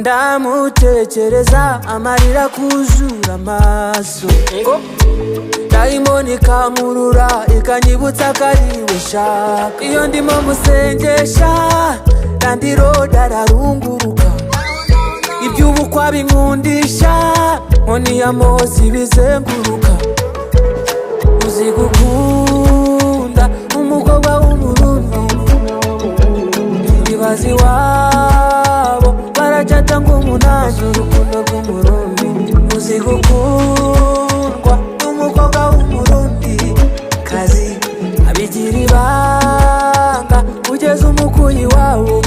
ndamutekereza amarira kuzura amaso dayimoni ikankurura ikanyibutsa ko ariwe nshaka iyo ndimo musengesha randiroad ararunguruka iby'ubukwa binkundisha nkoni ya Mose bizenguruka uzi gukunda umukobwa w'umurundi ibaze iwabo baracata ng'umunani urukundo rw'umurundi uzi gukundwa n'umukobwa w'umurundi kazi abigira ibanga kugeza umukuyi wawo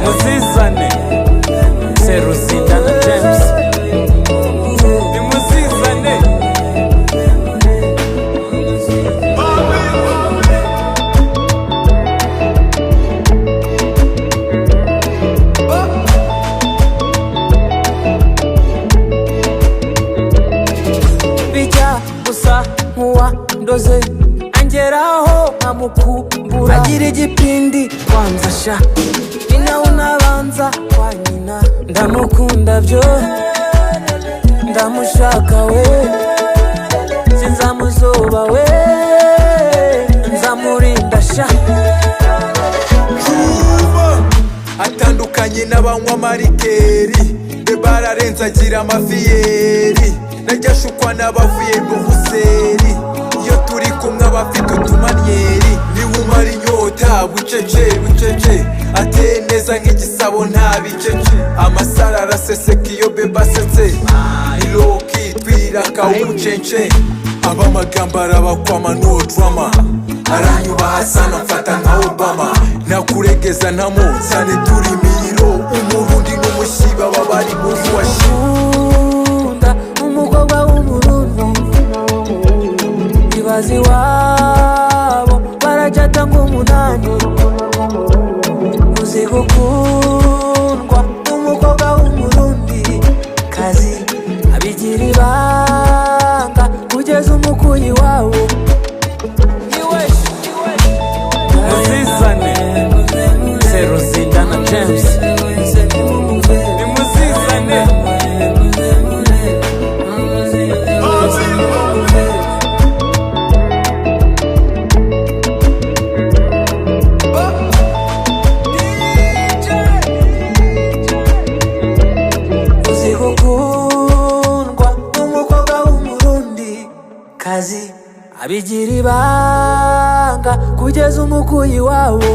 Muzizane Seruzinda na James ni muzizane bijya gusa nkuwa ndoze angeraho nkamukumbura agira igipindi wanzasha ina unabanza kwa nyina ndamukunda byo ndamushaka we sinzamuzoba we nzamurinda sha atandukanye n'abanywa marikeri be bararenze agira amafiyeri najyashukwa n'abavuye mu buseri iyo turi kumwe abafite utumanyeri niwe umara inyota bucece ateye neza nk'igisabo nta bicece amasara araseseka iyo beba asetse iroki twiraka umucence ab'amagambo arabakwama no drama aranyubaha sana mfata nka Obama nakuregeza ntamutsane turi miro umurundi n'umushiba babari muzi washunda umukobwa w'umurundi ibaze iwabo baracata ng'umunani uzi gukundwa n'umukobwa w'umurundi kazi abigira ibanga kugeza umukuyi wawo Muzizane Seruzinda na James ni muzizane uzi gukundwa n'umukobwa w'umurundi kazi abigira ibanga kugeza umukuyi wawo